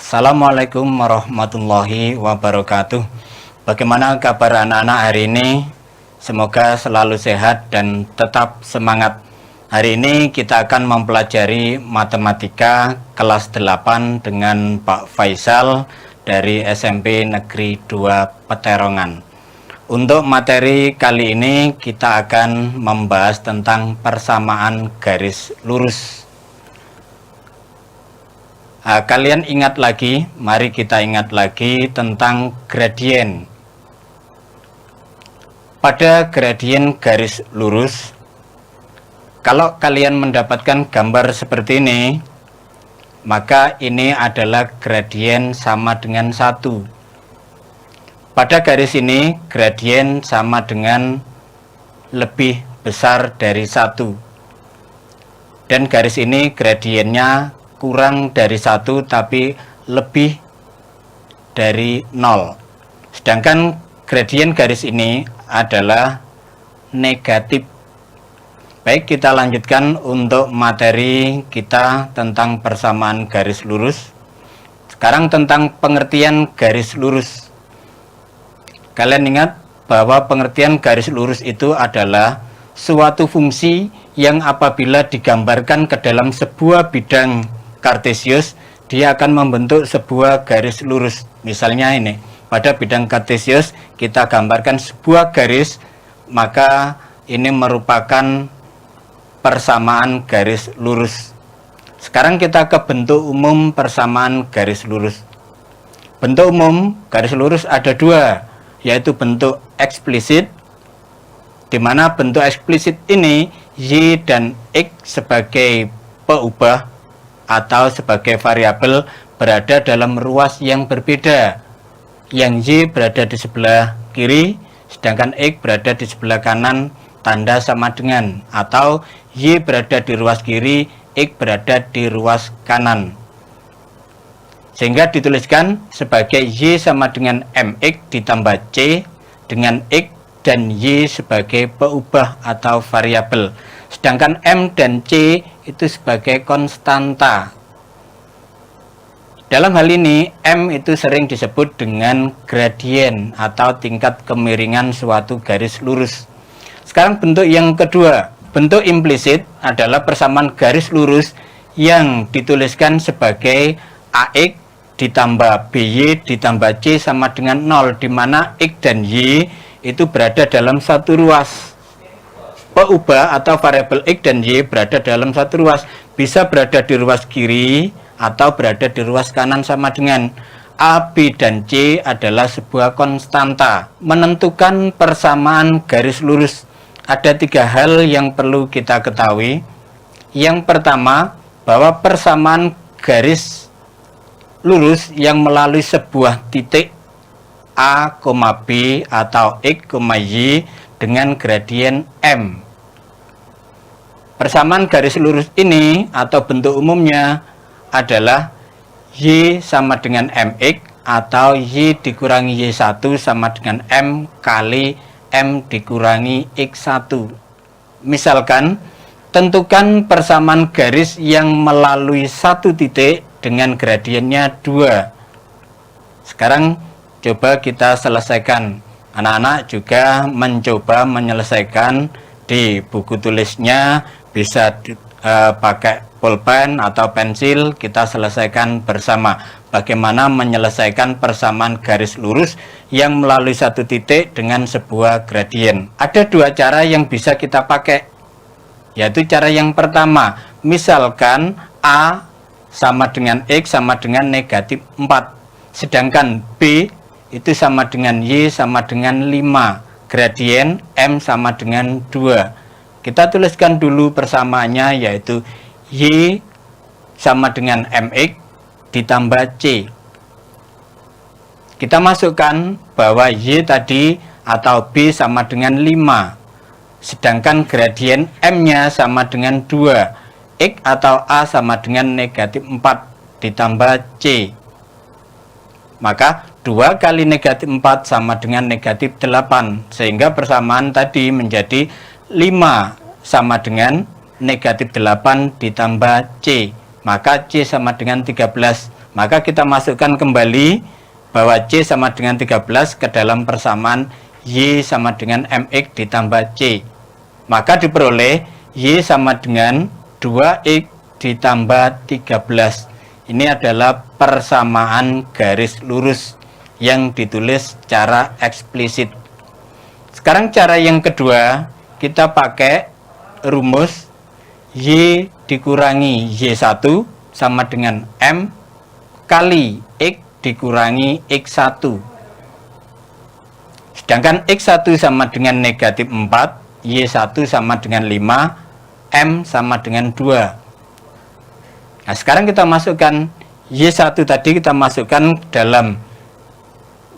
Assalamualaikum warahmatullahi wabarakatuh. Bagaimana kabar anak-anak hari ini? Semoga selalu sehat dan tetap semangat. Hari ini kita akan mempelajari matematika kelas 8 dengan Pak Faisal dari SMP Negeri 2 Peterongan. Untuk materi kali ini kita akan membahas tentang persamaan garis lurus. Kalian ingat lagi, mari kita ingat lagi tentang gradien. Pada gradien garis lurus, kalau kalian mendapatkan gambar seperti ini, maka ini adalah gradien sama dengan 1. Pada garis ini, gradien sama dengan lebih besar dari 1. Dan garis ini gradiennya kurang dari 1 tapi lebih dari 0. Sedangkan gradien garis ini adalah negatif. Baik, kita lanjutkan untuk materi kita tentang persamaan garis lurus. Sekarang tentang pengertian garis lurus. Kalian ingat bahwa pengertian garis lurus itu adalah suatu fungsi yang apabila digambarkan ke dalam sebuah bidang kartesius, dia akan membentuk sebuah garis lurus. Misalnya ini, pada bidang kartesius kita gambarkan sebuah garis, maka ini merupakan persamaan garis lurus. Sekarang kita ke bentuk umum persamaan garis lurus. Bentuk umum garis lurus ada 2, yaitu bentuk eksplisit, di mana bentuk eksplisit ini Y dan X sebagai peubah atau sebagai variabel berada dalam ruas yang berbeda. Yang Y berada di sebelah kiri, sedangkan X berada di sebelah kanan, tanda sama dengan, atau Y berada di ruas kiri, X berada di ruas kanan. Sehingga dituliskan sebagai Y sama dengan MX ditambah C dengan X dan Y sebagai peubah atau variabel. Sedangkan M dan C itu sebagai konstanta. Dalam hal ini, M itu sering disebut dengan gradien atau tingkat kemiringan suatu garis lurus. Sekarang bentuk yang kedua, bentuk implisit adalah persamaan garis lurus yang dituliskan sebagai AX ditambah BY ditambah C sama dengan 0, di mana X dan Y itu berada dalam satu ruas. Peubah atau variabel X dan Y berada dalam satu ruas, bisa berada di ruas kiri atau berada di ruas kanan sama dengan. A, B, dan C adalah sebuah konstanta. Menentukan persamaan garis lurus, ada 3 hal yang perlu kita ketahui. Yang pertama, bahwa persamaan garis lurus yang melalui sebuah titik A, B atau X, Y dengan gradien M. Persamaan garis lurus ini atau bentuk umumnya adalah Y sama dengan MX atau Y dikurangi Y1 sama dengan M kali M dikurangi X1. Misalkan, tentukan persamaan garis yang melalui satu titik dengan gradiennya 2. Sekarang coba kita selesaikan. Anak-anak juga mencoba menyelesaikan di buku tulisnya, bisa pakai pulpen atau pensil, kita selesaikan bersama bagaimana menyelesaikan persamaan garis lurus yang melalui satu titik dengan sebuah gradien. Ada 2 cara yang bisa kita pakai, yaitu cara yang pertama, misalkan A sama dengan X sama dengan negatif 4, sedangkan B itu sama dengan Y sama dengan 5, gradien M sama dengan 2. Kita tuliskan dulu persamaannya, yaitu Y sama dengan MX ditambah C. Kita masukkan bahwa Y tadi atau B sama dengan 5, sedangkan gradien M-nya sama dengan 2. X atau A sama dengan negatif 4 ditambah C. Maka 2 kali negatif 4 sama dengan negatif 8, sehingga persamaan tadi menjadi 5 sama dengan negatif 8 ditambah C, maka C sama dengan 13. Maka kita masukkan kembali bahwa C sama dengan 13 ke dalam persamaan Y sama dengan MX ditambah C. Maka diperoleh Y sama dengan 2X ditambah 13. Ini adalah persamaan garis lurus yang ditulis secara eksplisit. Sekarang cara yang kedua, kita pakai rumus Y dikurangi Y1 sama dengan M kali X dikurangi X1. Sedangkan X1 sama dengan negatif 4, Y1 sama dengan 5, M sama dengan 2. Nah, sekarang kita masukkan Y1 tadi, kita masukkan dalam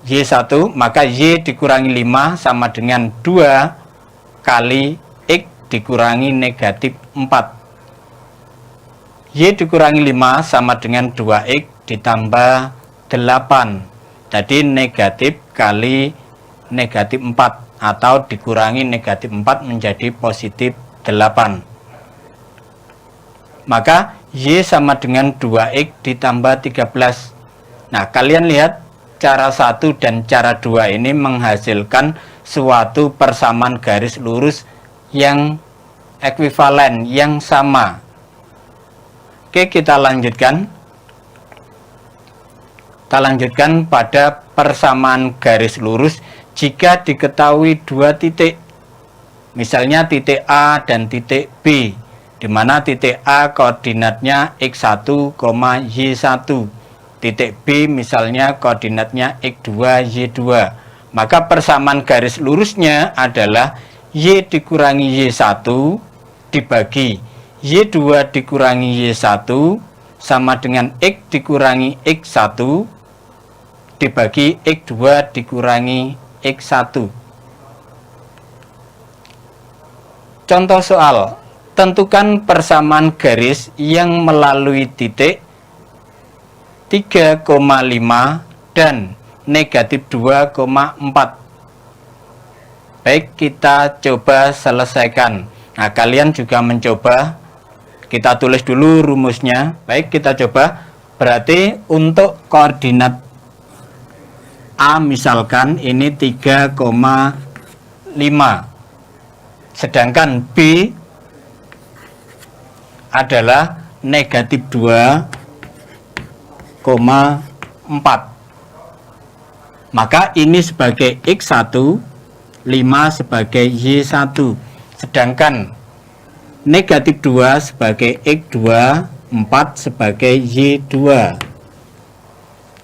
Y1, maka Y dikurangi 5 sama dengan 2 kali X dikurangi negatif 4. Y dikurangi 5 sama dengan 2X ditambah 8. Jadi negatif kali negatif 4 atau dikurangi negatif 4 menjadi positif 8. Maka Y sama dengan 2X ditambah 13. Nah, kalian lihat cara 1 dan cara 2 ini menghasilkan suatu persamaan garis lurus yang ekuivalen, yang sama. Oke, kita lanjutkan. Kita lanjutkan pada persamaan garis lurus jika diketahui dua titik. Misalnya titik A dan titik B, di mana titik A koordinatnya X1, Y1. Titik B misalnya koordinatnya X2, Y2. Maka persamaan garis lurusnya adalah Y dikurangi Y1 dibagi Y2 dikurangi Y1 sama dengan X dikurangi X1 dibagi X2 dikurangi X1. Contoh soal, tentukan persamaan garis yang melalui titik 3,5 dan negatif 2,4. Baik, kita coba selesaikan. Nah, kalian juga mencoba. Kita tulis dulu rumusnya. Baik, kita coba. Berarti untuk koordinat A misalkan ini 3,5. Sedangkan B adalah negatif 2,4. Maka ini sebagai X1, 5 sebagai Y1. Sedangkan negatif 2 sebagai X2, 4 sebagai Y2.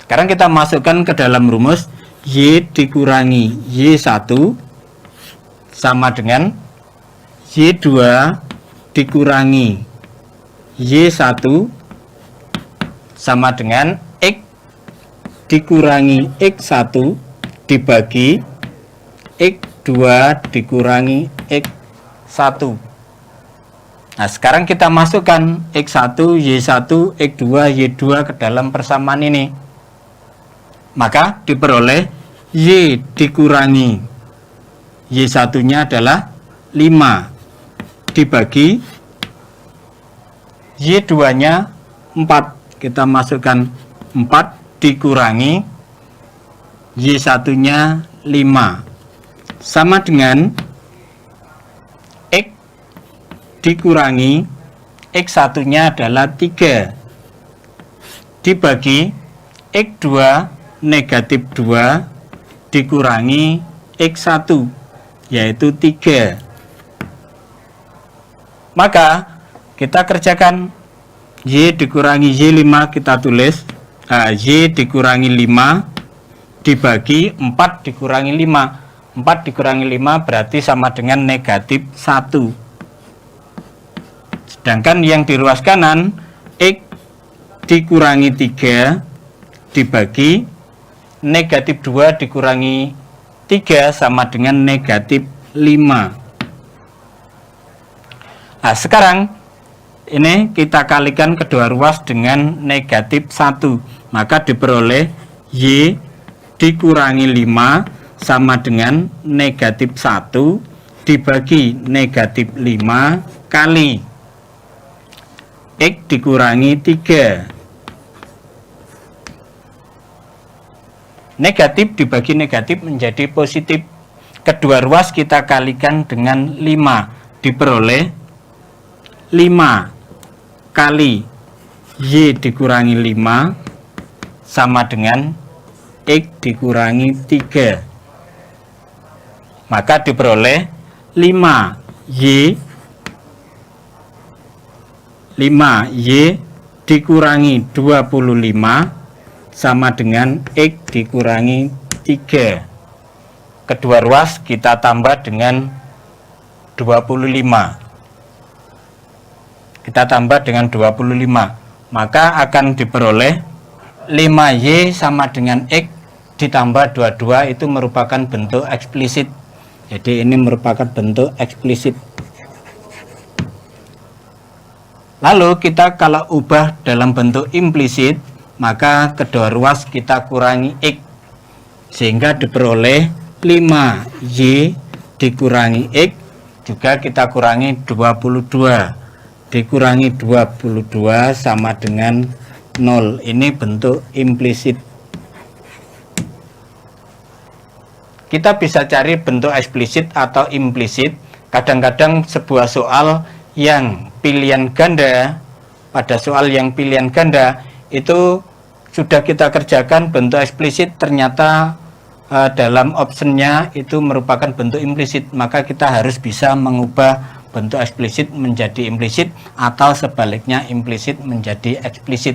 Sekarang kita masukkan ke dalam rumus Y dikurangi Y1 sama dengan Y2 dikurangi Y1 sama dengan X dikurangi X1 dibagi X2 dikurangi X1. Nah, sekarang kita masukkan X1, Y1, X2, Y2 ke dalam persamaan ini. Maka diperoleh Y dikurangi Y1-nya adalah 5 dibagi Y2-nya 4. Kita masukkan 4 dikurangi Y1-nya 5 sama dengan X dikurangi X1-nya adalah 3 dibagi X2 negatif 2 dikurangi X1 yaitu 3. Maka kita kerjakan Y dikurangi Y5 kita tulis Y dikurangi 5 dibagi 4 dikurangi 5. 4 dikurangi 5 berarti sama dengan negatif 1. Sedangkan yang di ruas kanan X dikurangi 3 dibagi negatif 2 dikurangi 3 sama dengan negatif 5. Nah, sekarang ini kita kalikan kedua ruas dengan negatif 1. Maka diperoleh Y dikurangi 5 sama dengan negatif 1 dibagi negatif 5 kali X dikurangi 3 Negatif dibagi negatif menjadi positif. Kedua ruas kita kalikan dengan 5, diperoleh 5 kali Y dikurangi 5 sama dengan X dikurangi 3. Maka diperoleh 5Y dikurangi 25 sama dengan X dikurangi 3. Kedua ruas kita tambah dengan 25. Kita tambah dengan 25. Maka akan diperoleh 5Y sama dengan X ditambah 22, itu merupakan bentuk eksplisit. Jadi ini merupakan bentuk eksplisit. Lalu kita kalau ubah dalam bentuk implisit, maka kedua ruas kita kurangi X, sehingga diperoleh 5Y dikurangi X juga kita kurangi 22, dikurangi 22 sama dengan 0. Ini bentuk implisit. Kita bisa cari bentuk eksplisit atau implisit. Kadang-kadang sebuah soal yang pilihan ganda, pada soal yang pilihan ganda itu sudah kita kerjakan bentuk eksplisit, ternyata dalam optionnya itu merupakan bentuk implisit. Maka kita harus bisa mengubah bentuk eksplisit menjadi implisit, atau sebaliknya implisit menjadi eksplisit.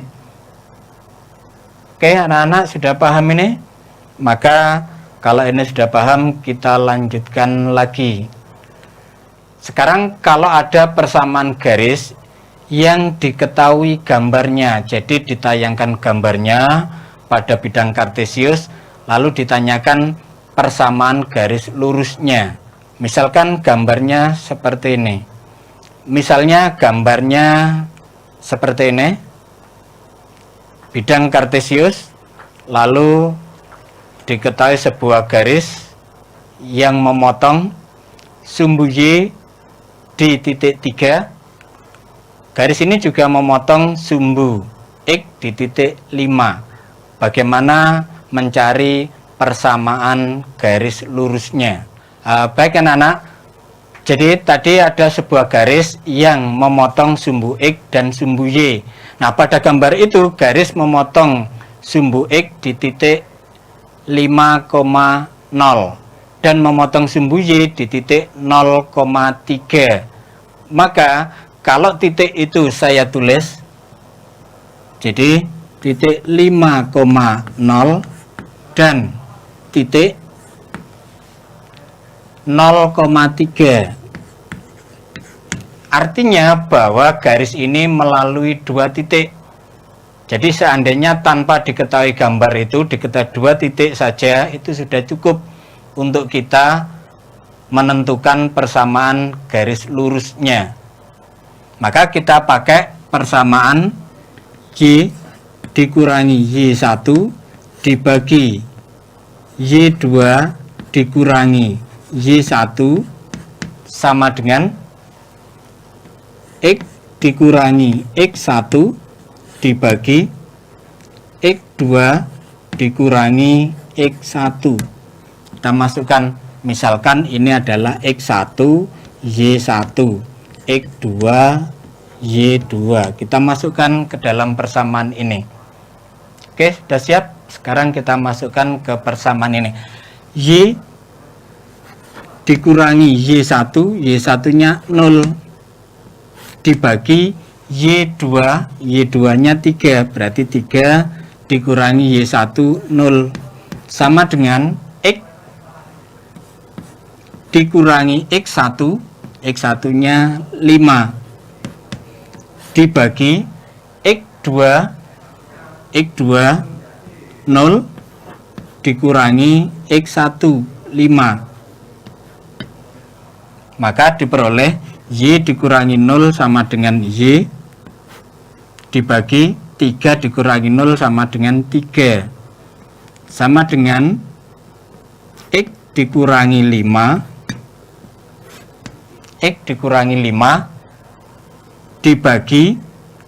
Oke, anak-anak sudah paham ini? Maka kalau ini sudah paham, kita lanjutkan lagi. Sekarang kalau ada persamaan garis yang diketahui gambarnya, jadi ditayangkan gambarnya pada bidang kartesius, lalu ditanyakan persamaan garis lurusnya. Misalkan gambarnya seperti ini. Misalnya gambarnya seperti ini. Bidang kartesius, lalu diketahui sebuah garis yang memotong sumbu Y di titik 3. Garis ini juga memotong sumbu X di titik 5. Bagaimana mencari persamaan garis lurusnya? Baik anak-anak, jadi tadi ada sebuah garis yang memotong sumbu X dan sumbu Y. Nah, pada gambar itu garis memotong sumbu X di titik 5,0 dan memotong sumbu Y di titik 0,3. Maka kalau titik itu saya tulis, jadi titik 5,0 dan titik 0,3. Artinya bahwa garis ini melalui dua titik. Jadi seandainya tanpa diketahui gambar itu, diketahui dua titik saja, itu sudah cukup untuk kita menentukan persamaan garis lurusnya. Maka kita pakai persamaan Y dikurangi Y1 dibagi Y2 dikurangi Y1 sama dengan X dikurangi X1 dibagi X2 dikurangi X1. Kita masukkan, misalkan ini adalah X1 Y1, X2 Y2. Kita masukkan ke dalam persamaan ini. Oke, sudah siap? Sekarang kita masukkan ke persamaan ini. Y dikurangi Y1, Y1-nya 0 dibagi Y2, Y2-nya 3, berarti 3 dikurangi Y1 0 sama dengan X dikurangi X1, X1-nya 5 dibagi X2, X2 0 dikurangi X1 5. Maka diperoleh Y dikurangi 0 sama dengan Y dibagi 3 dikurangi 0 sama dengan 3, sama dengan X dikurangi 5, X dikurangi 5 dibagi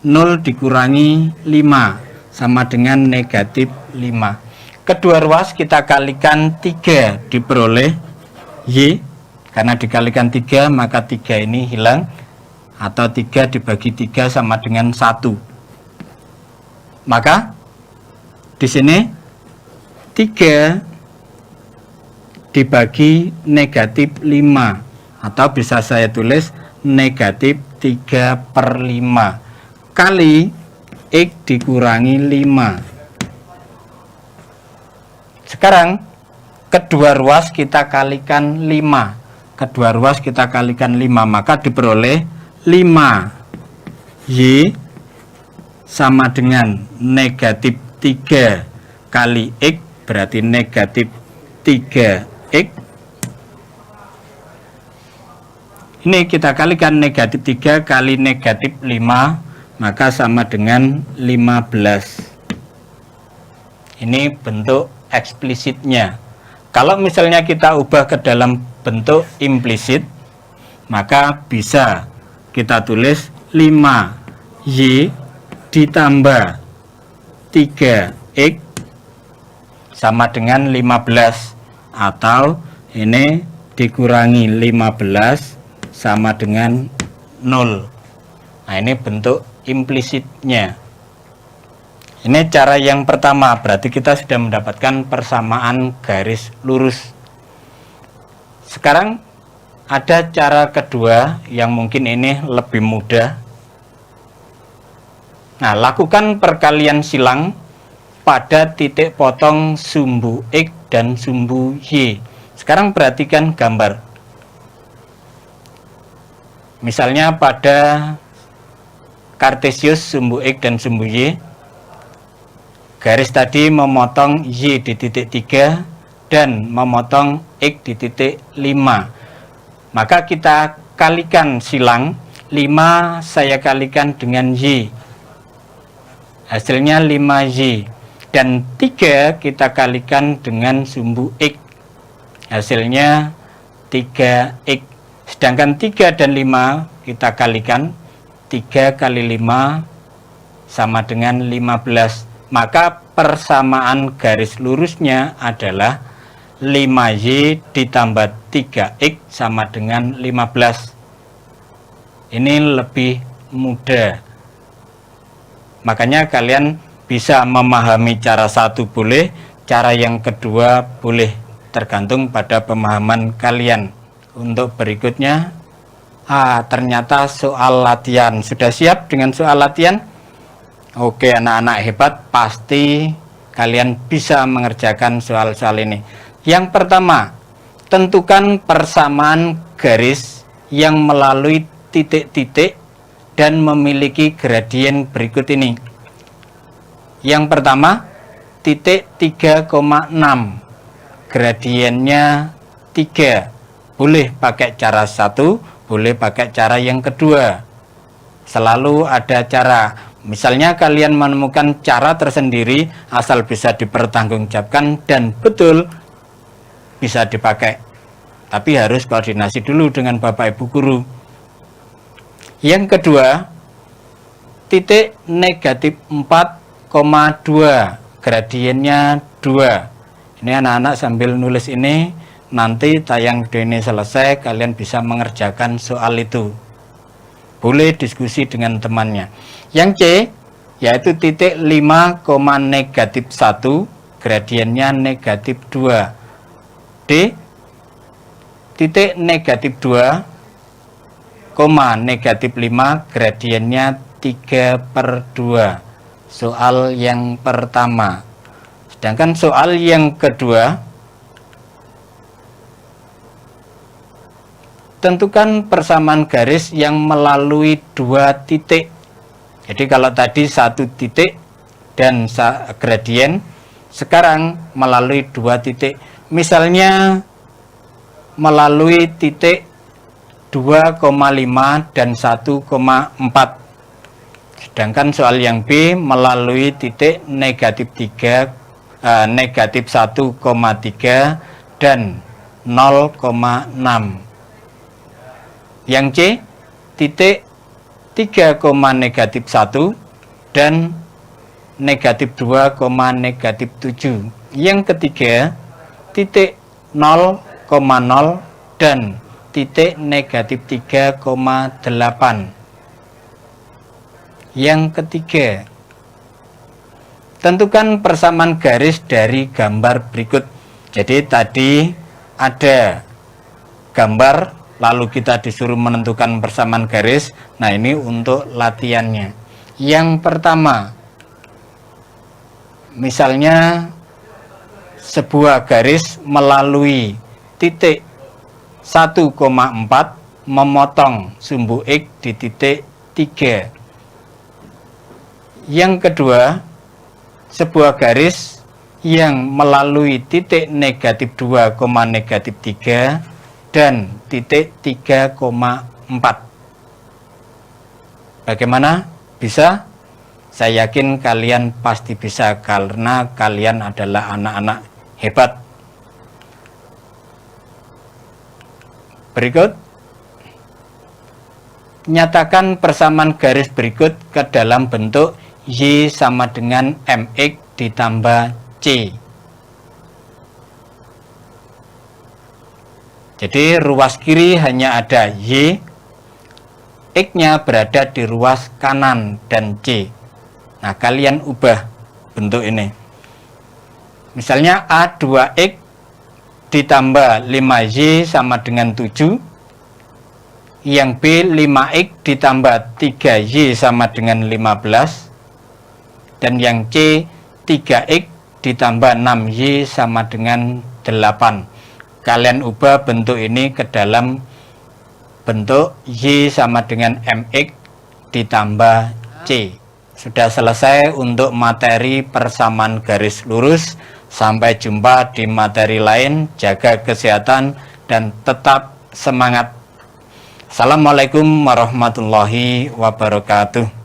0 dikurangi 5 sama dengan negatif 5. Kedua ruas kita kalikan 3 diperoleh Y. Karena dikalikan 3 maka 3 ini hilang, atau 3 dibagi 3 sama dengan 1. Maka di sini 3 dibagi negatif 5, atau bisa saya tulis negatif 3/5 kali X dikurangi 5. Sekarang kedua ruas kita kalikan 5. Kedua ruas kita kalikan 5, maka diperoleh 5Y sama dengan negatif 3 kali X, berarti negatif 3X. Ini kita kalikan negatif 3 kali negatif 5, maka sama dengan 15. Ini bentuk eksplisitnya. Kalau misalnya kita ubah ke dalam bentuk implisit, maka bisa kita tulis 5Y ditambah 3X sama dengan 15, atau ini dikurangi 15 sama dengan 0. Nah, ini bentuk implisitnya. Ini cara yang pertama, berarti kita sudah mendapatkan persamaan garis lurus. Sekarang ada cara kedua yang mungkin ini lebih mudah. Nah, lakukan perkalian silang pada titik potong sumbu X dan sumbu Y. Sekarang perhatikan gambar. Misalnya pada Kartesius sumbu X dan sumbu Y, garis tadi memotong Y di titik 3 dan memotong X di titik 5. Maka kita kalikan silang, 5 saya kalikan dengan Y, hasilnya 5Y. Dan 3 kita kalikan dengan sumbu X, hasilnya 3X. Sedangkan 3 dan 5 kita kalikan, 3 kali 5 sama dengan 15. Maka persamaan garis lurusnya adalah 5Y ditambah 3X sama dengan 15. Ini lebih mudah. Makanya kalian bisa memahami cara satu boleh, cara yang kedua boleh, tergantung pada pemahaman kalian. Untuk berikutnya, ternyata soal latihan. Sudah siap dengan soal latihan? Oke, anak-anak hebat, pasti kalian bisa mengerjakan soal-soal ini. Yang pertama, tentukan persamaan garis yang melalui titik-titik dan memiliki gradien berikut ini. Yang pertama, titik 3,6, gradiennya 3. Boleh pakai cara satu, boleh pakai cara yang kedua. Selalu ada cara. Misalnya kalian menemukan cara tersendiri, asal bisa dipertanggungjawabkan dan betul, bisa dipakai. Tapi harus koordinasi dulu dengan Bapak Ibu Guru. Yang kedua, titik negatif 4,2, gradiennya 2. Ini anak-anak sambil nulis ini, nanti tayang video ini selesai, kalian bisa mengerjakan soal itu. Boleh diskusi dengan temannya. Yang C, yaitu titik 5,-1, gradiennya negatif 2. D, titik negatif 2, negatif 5, gradiennya 3/2. Soal yang pertama. Sedangkan soal yang kedua, tentukan persamaan garis yang melalui 2 titik. Jadi kalau tadi 1 titik dan gradien, sekarang melalui 2 titik. Misalnya melalui titik 2,5 dan 1,4. Sedangkan soal yang B melalui titik negatif 1,3 dan 0,6. Yang C, titik 3,-1 dan negatif 2,-7. Yang ketiga, titik 0,0 dan titik negatif 3,8. Yang ketiga, tentukan persamaan garis dari gambar berikut. Jadi tadi ada gambar, lalu kita disuruh menentukan persamaan garis. Nah, ini untuk latihannya. Yang pertama, misalnya sebuah garis melalui titik 1,4 memotong sumbu X di titik 3. Yang kedua, sebuah garis yang melalui titik negatif 2, negatif 3 dan titik 3,4. Bagaimana? Bisa? Saya yakin kalian pasti bisa karena kalian adalah anak-anak hebat. Berikut, nyatakan persamaan garis berikut ke dalam bentuk Y sama dengan MX ditambah C. Jadi ruas kiri hanya ada Y, X-nya berada di ruas kanan dan C. Nah, kalian ubah bentuk ini. Misalnya A2X ditambah 5Y sama dengan 7. Yang B 5X ditambah 3Y sama dengan 15. Dan yang C 3X ditambah 6Y sama dengan 8. Kalian ubah bentuk ini ke dalam bentuk Y sama dengan MX ditambah C. Sudah selesai untuk materi persamaan garis lurus. Sampai jumpa di materi lain. Jaga kesehatan dan tetap semangat. Assalamualaikum warahmatullahi wabarakatuh.